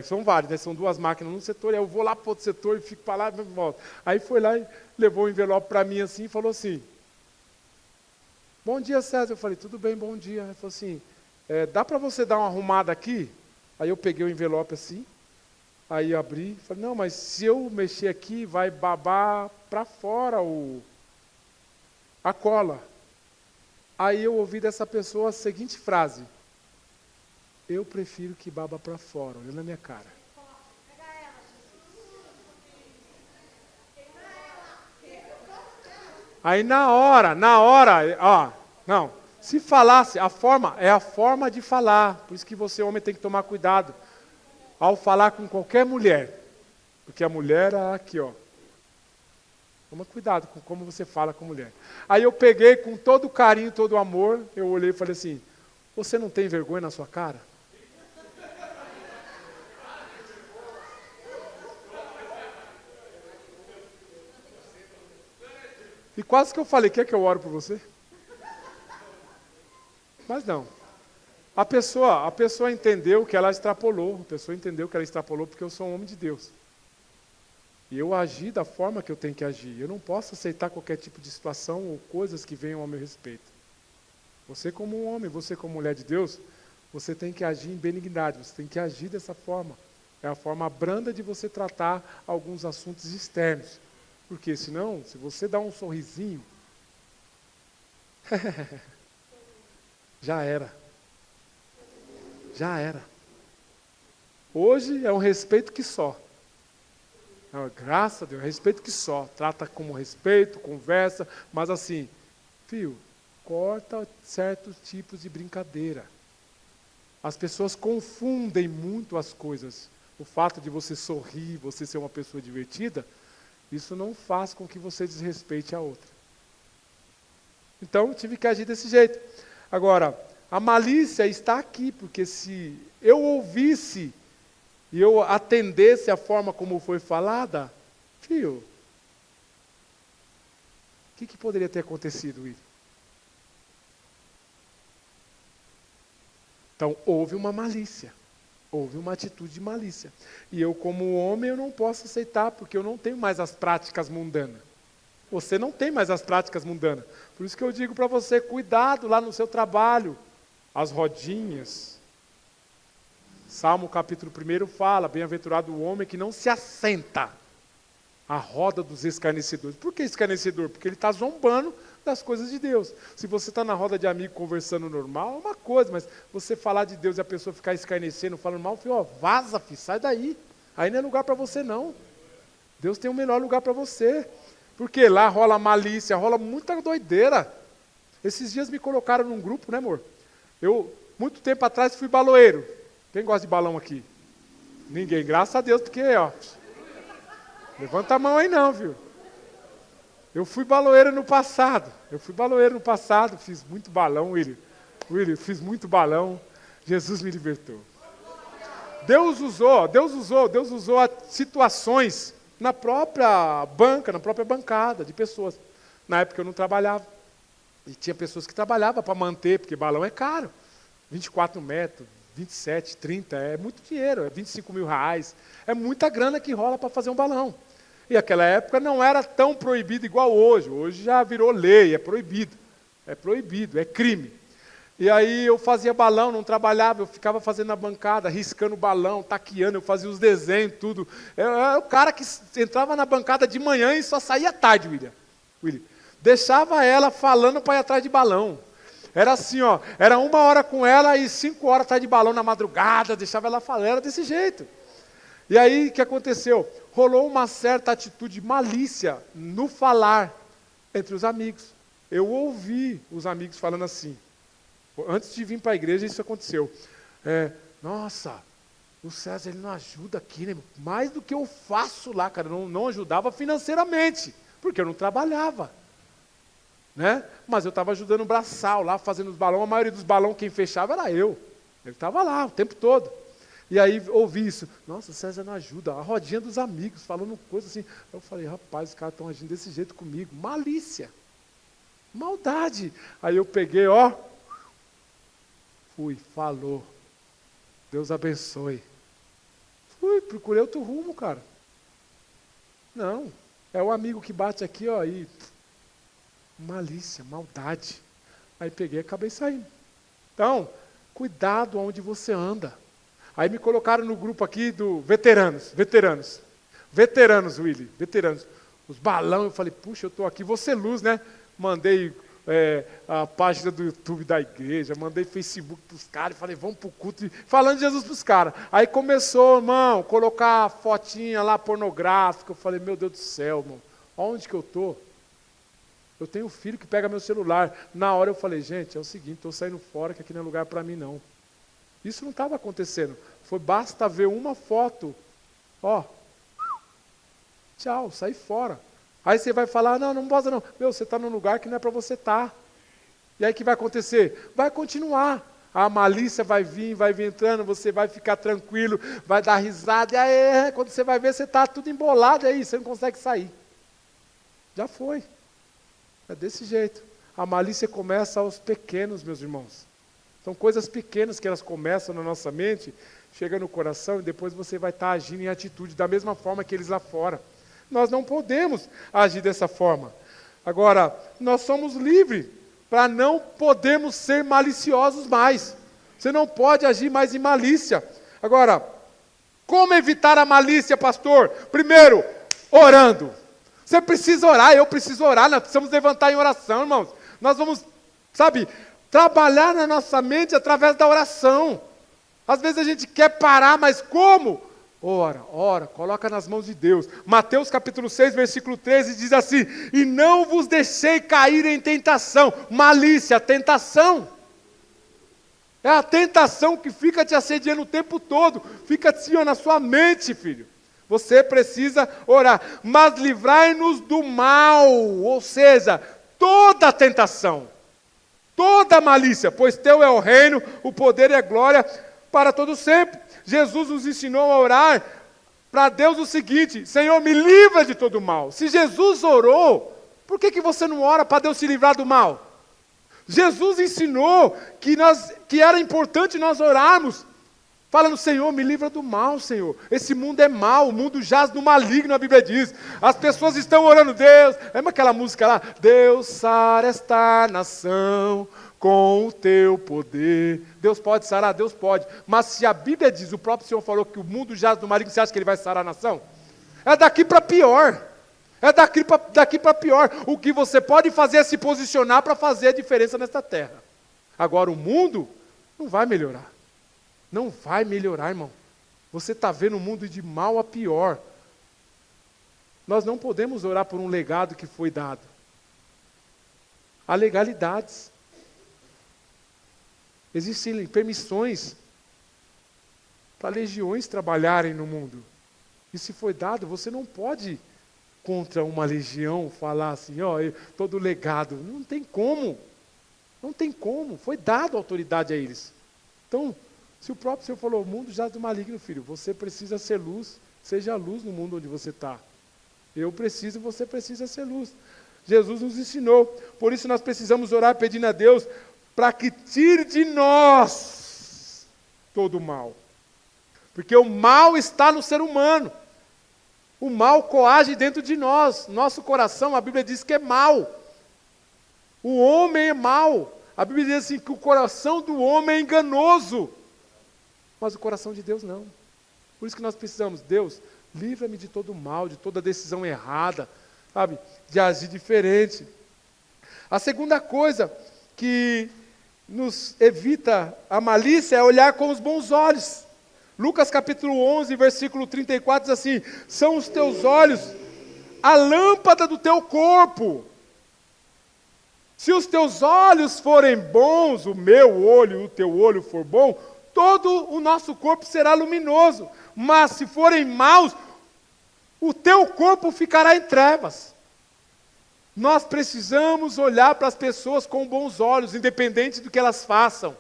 são vários, né? São duas máquinas no setor, e eu vou lá para o outro setor e fico para lá e volto. Aí foi lá e levou o envelope para mim assim e falou assim, bom dia, César. Eu falei, tudo bem, bom dia. Ele falou assim, dá para você dar uma arrumada aqui? Aí eu peguei o envelope assim, aí eu abri, falei, não, mas se eu mexer aqui, vai babar para fora a cola. Aí eu ouvi dessa pessoa a seguinte frase, eu prefiro que baba para fora, olhando na minha cara. Aí na hora, ó, não. Se falasse, a forma é a forma de falar. Por isso que você, homem, tem que tomar cuidado ao falar com qualquer mulher. Porque a mulher é aqui, ó. Toma cuidado com como você fala com mulher. Aí eu peguei com todo o carinho, todo o amor, eu olhei e falei assim, você não tem vergonha na sua cara? E quase que eu falei, quer que eu ore por você? Mas não. A pessoa entendeu que ela extrapolou. A pessoa entendeu que ela extrapolou porque eu sou um homem de Deus. E eu agi da forma que eu tenho que agir. Eu não posso aceitar qualquer tipo de situação ou coisas que venham ao meu respeito. Você como um homem, você como mulher de Deus, você tem que agir em benignidade. Você tem que agir dessa forma. É a forma branda de você tratar alguns assuntos externos. Porque senão, se você dá um sorrisinho, já era. Já era. Hoje é um respeito que só. Graças a Deus, respeito que só. Trata como respeito, conversa, mas assim, filho, corta certos tipos de brincadeira. As pessoas confundem muito as coisas. O fato de você sorrir, você ser uma pessoa divertida, isso não faz com que você desrespeite a outra. Então, eu tive que agir desse jeito. Agora, a malícia está aqui, porque se eu ouvisse e eu atendesse a forma como foi falada, filho, o que poderia ter acontecido, Will? Então, houve uma malícia. Houve uma atitude de malícia. E eu, como homem, eu não posso aceitar, porque eu não tenho mais as práticas mundanas. Você não tem mais as práticas mundanas. Por isso que eu digo para você, cuidado lá no seu trabalho. As rodinhas. Salmo capítulo 1 fala, bem-aventurado o homem que não se assenta à roda dos escarnecedores. Por que escarnecedor? Porque ele está zombando das coisas de Deus. Se você está na roda de amigo conversando normal, é uma coisa, mas você falar de Deus e a pessoa ficar escarnecendo, falando mal, filho, ó, vaza, filho, sai daí. Aí não é lugar para você não. Deus tem o melhor lugar para você. Porque lá rola malícia, rola muita doideira. Esses dias me colocaram num grupo, né, amor? Eu, muito tempo atrás, fui baloeiro. Quem gosta de balão aqui? Ninguém, graças a Deus, porque, ó, levanta a mão aí não, viu? Eu fui baloeiro no passado. Fiz muito balão, William, fiz muito balão. Jesus me libertou. Deus usou situações na própria banca, na própria bancada de pessoas. Na época eu não trabalhava. E tinha pessoas que trabalhavam para manter, porque balão é caro. 24 metros, 27, 30, é muito dinheiro, é 25 mil reais. É muita grana que rola para fazer um balão. E aquela época não era tão proibido igual hoje. Hoje já virou lei, é proibido. É crime. E aí eu fazia balão, não trabalhava, eu ficava fazendo na bancada, riscando balão, taqueando, eu fazia os desenhos, tudo. Eu era o cara que entrava na bancada de manhã e só saía tarde, William. Deixava ela falando para ir atrás de balão. Era assim, ó, era 1 hora com ela e 5 horas atrás de balão na madrugada, deixava ela falando, era desse jeito. E aí, o que aconteceu? Rolou uma certa atitude de malícia no falar entre os amigos. Eu ouvi os amigos falando assim. Antes de vir para a igreja, isso aconteceu. Nossa, o César ele não ajuda aqui, né? Mais do que eu faço lá, cara. Não ajudava financeiramente, porque eu não trabalhava. Né? Mas eu estava ajudando o braçal lá, fazendo os balões. A maioria dos balões, quem fechava era eu. Ele estava lá o tempo todo. E aí ouvi isso, nossa, César não ajuda, a rodinha dos amigos, falando coisa assim. Eu falei, rapaz, os caras estão agindo desse jeito comigo, malícia, maldade. Aí eu peguei, ó, fui, falou, Deus abençoe. Fui, procurei outro rumo, cara. Não, é o amigo que bate aqui, ó, e malícia, maldade. Aí peguei e acabei saindo. Então, cuidado onde você anda. Aí me colocaram no grupo aqui do veteranos, Willy, veteranos. Os balão, eu falei, puxa, eu estou aqui, vou ser luz, né? Mandei a página do YouTube da igreja, mandei Facebook para os caras, falei, vamos para o culto, falando de Jesus para os caras. Aí começou, irmão, colocar fotinha lá pornográfica, eu falei, meu Deus do céu, irmão, onde que eu estou? Eu tenho um filho que pega meu celular. Na hora eu falei, gente, é o seguinte, estou saindo fora, que aqui não é lugar para mim, não. Isso não estava acontecendo. Basta ver uma foto. Ó, tchau, sai fora. Aí você vai falar, não posso não. Meu, você está num lugar que não é para você estar. E aí o que vai acontecer? Vai continuar. A malícia vai vir entrando, você vai ficar tranquilo, vai dar risada. E aí, quando você vai ver, você está tudo embolado aí, você não consegue sair. Já foi. É desse jeito. A malícia começa aos pequenos, meus irmãos. São coisas pequenas que elas começam na nossa mente, chega no coração e depois você vai estar agindo em atitude da mesma forma que eles lá fora. Nós não podemos agir dessa forma. Agora, nós somos livres para não podermos ser maliciosos mais. Você não pode agir mais em malícia. Agora, como evitar a malícia, pastor? Primeiro, orando. Você precisa orar, eu preciso orar, nós precisamos levantar em oração, irmãos. Nós vamos, trabalhar na nossa mente através da oração. Às vezes a gente quer parar, mas como? Ora, coloca nas mãos de Deus. Mateus capítulo 6, versículo 13 diz assim: e não vos deixei cair em tentação. Malícia, tentação. É a tentação que fica te assediando o tempo todo. Fica assim, na sua mente, filho. Você precisa orar. Mas livrai-nos do mal. Ou seja, toda tentação. Toda malícia. Pois teu é o reino, o poder e a glória para todo sempre. Jesus nos ensinou a orar para Deus o seguinte: Senhor, me livra de todo mal. Se Jesus orou, por que você não ora para Deus se livrar do mal? Jesus ensinou que era importante nós orarmos, falando, Senhor, me livra do mal, Senhor. Esse mundo é mau, o mundo jaz no maligno, a Bíblia diz. As pessoas estão orando, Deus, lembra aquela música lá? Deus sara esta nação com o teu poder. Deus pode sarar? Deus pode. Mas se a Bíblia diz, o próprio Senhor falou que o mundo jaz no maligno, você acha que Ele vai sarar a nação? É daqui para pior. É daqui para pior. O que você pode fazer é se posicionar para fazer a diferença nesta terra. Agora o mundo não vai melhorar. Não vai melhorar, irmão. Você está vendo o mundo de mal a pior. Nós não podemos orar por um legado que foi dado. Há legalidades. Existem permissões para legiões trabalharem no mundo. E se foi dado, você não pode, contra uma legião, falar assim, todo legado. Não tem como. Não tem como. Foi dado autoridade a eles. Então, se o próprio Senhor falou, o mundo jaz do maligno, filho, você precisa ser luz, seja luz no mundo onde você está. Eu preciso, você precisa ser luz. Jesus nos ensinou. Por isso nós precisamos orar pedindo a Deus para que tire de nós todo o mal. Porque o mal está no ser humano. O mal coage dentro de nós. Nosso coração, a Bíblia diz que é mau. O homem é mau. A Bíblia diz assim que o coração do homem é enganoso. Mas o coração de Deus não. Por isso que nós precisamos, Deus, livra-me de todo o mal, de toda decisão errada, de agir diferente. A segunda coisa que nos evita a malícia é olhar com os bons olhos. Lucas capítulo 11, versículo 34 diz assim: são os teus olhos a lâmpada do teu corpo. Se os teus olhos forem bons, o meu olho e o teu olho for bom, todo o nosso corpo será luminoso. Mas se forem maus, o teu corpo ficará em trevas. Nós precisamos olhar para as pessoas com bons olhos, independente do que elas façam.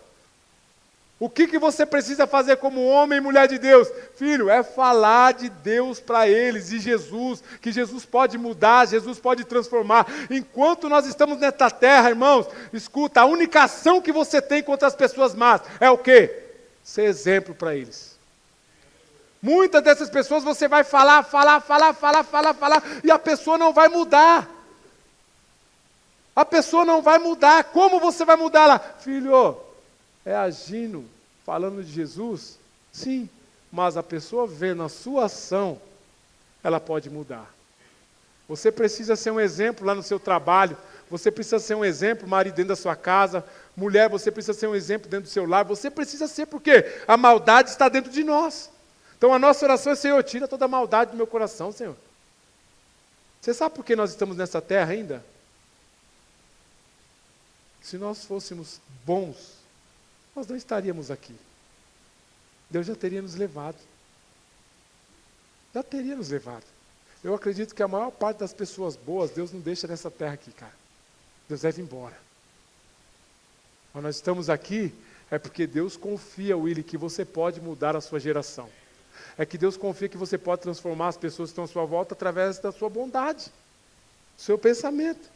O que você precisa fazer como homem e mulher de Deus? Filho, é falar de Deus para eles, de Jesus, que Jesus pode mudar, Jesus pode transformar. Enquanto nós estamos nesta terra, irmãos, escuta, a única ação que você tem contra as pessoas más é o quê? Ser exemplo para eles. Muitas dessas pessoas você vai falar, e a pessoa não vai mudar. A pessoa não vai mudar. Como você vai mudar lá? Filho, é agindo, falando de Jesus? Sim, mas a pessoa vendo a sua ação, ela pode mudar. Você precisa ser um exemplo lá no seu trabalho, você precisa ser um exemplo, marido, dentro da sua casa, mulher, você precisa ser um exemplo dentro do seu lar, você precisa ser, porque a maldade está dentro de nós. Então a nossa oração é, Senhor, tira toda a maldade do meu coração, Senhor. Você sabe por que nós estamos nessa terra ainda? Se nós fôssemos bons, nós não estaríamos aqui. Deus já teria nos levado. Já teria nos levado. Eu acredito que a maior parte das pessoas boas, Deus não deixa nessa terra aqui, cara. Deus leva embora. Quando nós estamos aqui, é porque Deus confia, Willy, que você pode mudar a sua geração. É que Deus confia que você pode transformar as pessoas que estão à sua volta através da sua bondade, do seu pensamento.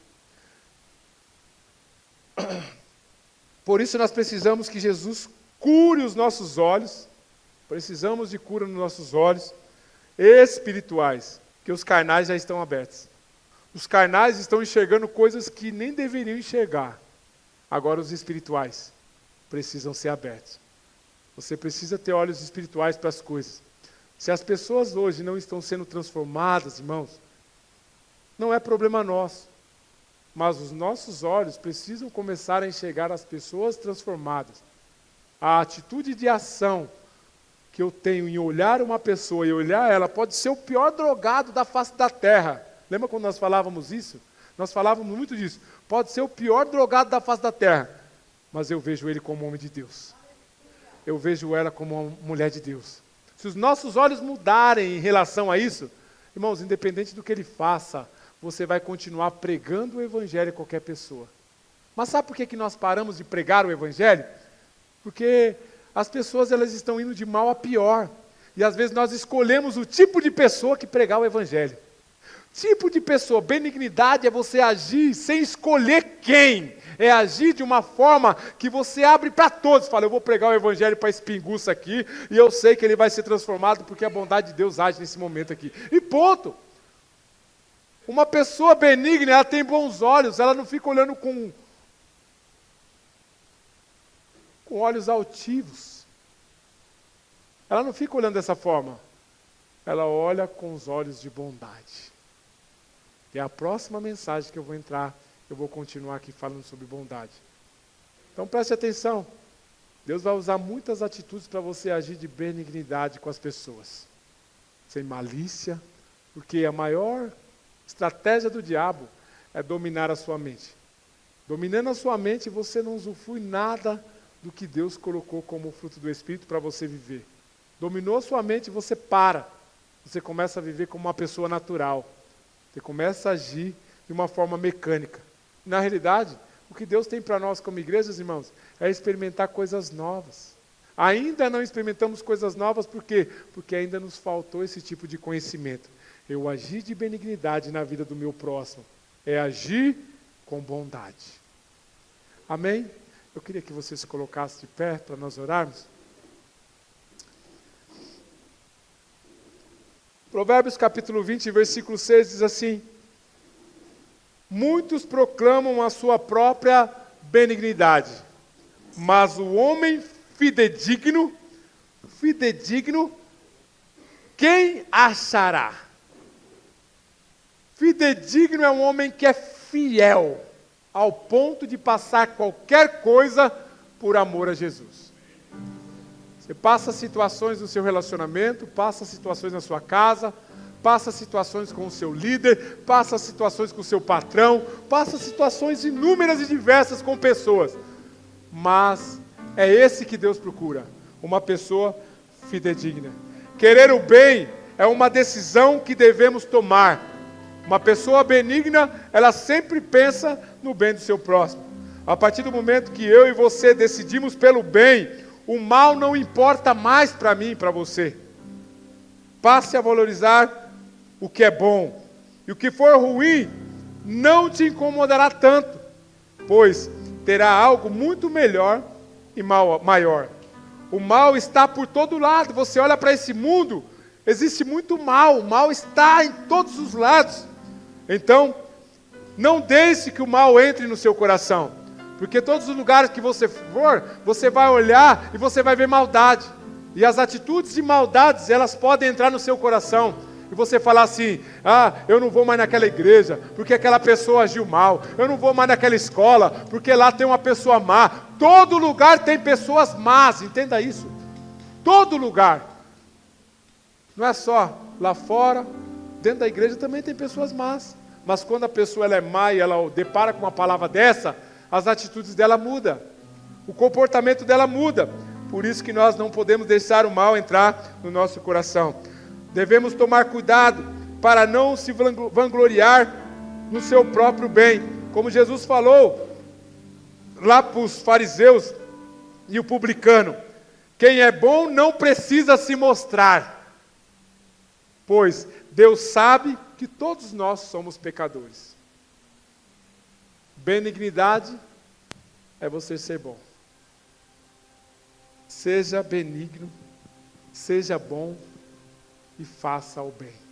Por isso nós precisamos que Jesus cure os nossos olhos. Precisamos de cura nos nossos olhos espirituais, que os carnais já estão abertos. Os carnais estão enxergando coisas que nem deveriam enxergar. Agora os espirituais precisam ser abertos. Você precisa ter olhos espirituais para as coisas. Se as pessoas hoje não estão sendo transformadas, irmãos, não é problema nosso. Mas os nossos olhos precisam começar a enxergar as pessoas transformadas. A atitude de ação que eu tenho em olhar uma pessoa e olhar ela pode ser o pior drogado da face da terra. Lembra quando nós falávamos isso? Nós falávamos muito disso. Pode ser o pior drogado da face da terra, mas eu vejo ele como homem de Deus. Eu vejo ela como uma mulher de Deus. Se os nossos olhos mudarem em relação a isso, irmãos, independente do que ele faça, você vai continuar pregando o evangelho a qualquer pessoa. Mas sabe por que nós paramos de pregar o evangelho? Porque as pessoas elas estão indo de mal a pior. E às vezes nós escolhemos o tipo de pessoa que pregar o evangelho. Tipo de pessoa, benignidade é você agir sem escolher quem. É agir de uma forma que você abre para todos. Fala, eu vou pregar o evangelho para esse pinguço aqui, e eu sei que ele vai ser transformado porque a bondade de Deus age nesse momento aqui. E ponto. Uma pessoa benigna, ela tem bons olhos, ela não fica olhando com olhos altivos. Ela não fica olhando dessa forma. Ela olha com os olhos de bondade. E a próxima mensagem que eu vou entrar, eu vou continuar aqui falando sobre bondade. Então preste atenção. Deus vai usar muitas atitudes para você agir de benignidade com as pessoas. Sem malícia, porque a maior estratégia do diabo é dominar a sua mente. Dominando a sua mente, você não usufrui nada do que Deus colocou como fruto do Espírito para você viver. Dominou a sua mente, você para. Você começa a viver como uma pessoa natural. Você começa a agir de uma forma mecânica. Na realidade, o que Deus tem para nós como igrejas, irmãos, é experimentar coisas novas. Ainda não experimentamos coisas novas, por quê? Porque ainda nos faltou esse tipo de conhecimento. Eu agir de benignidade na vida do meu próximo. É agir com bondade. Amém? Eu queria que você se colocasse de pé para nós orarmos. Provérbios capítulo 20, versículo 6 diz assim: muitos proclamam a sua própria benignidade, mas o homem fidedigno, quem achará? Fidedigno é um homem que é fiel, ao ponto de passar qualquer coisa por amor a Jesus. Você passa situações no seu relacionamento, passa situações na sua casa, passa situações com o seu líder, passa situações com o seu patrão, passa situações inúmeras e diversas com pessoas. Mas é esse que Deus procura, uma pessoa fidedigna. Querer o bem é uma decisão que devemos tomar. Uma pessoa benigna, ela sempre pensa no bem do seu próximo. A partir do momento que eu e você decidimos pelo bem, o mal não importa mais para mim e para você. Passe a valorizar o que é bom. E o que for ruim, não te incomodará tanto, pois terá algo muito melhor e maior. O mal está por todo lado. Você olha para esse mundo, existe muito mal. O mal está em todos os lados. Então, não deixe que o mal entre no seu coração. Porque todos os lugares que você for, você vai olhar e você vai ver maldade. E as atitudes de maldades, elas podem entrar no seu coração. E você falar assim, eu não vou mais naquela igreja, porque aquela pessoa agiu mal. Eu não vou mais naquela escola, porque lá tem uma pessoa má. Todo lugar tem pessoas más, entenda isso. Todo lugar. Não é só lá fora, dentro da igreja também tem pessoas más. Mas quando a pessoa ela é má e ela depara com uma palavra dessa, as atitudes dela mudam, o comportamento dela muda. Por isso que nós não podemos deixar o mal entrar no nosso coração. Devemos tomar cuidado para não se vangloriar no seu próprio bem. Como Jesus falou lá para os fariseus e o publicano: quem é bom não precisa se mostrar, pois Deus sabe que todos nós somos pecadores. Benignidade é você ser bom. Seja benigno, seja bom e faça o bem.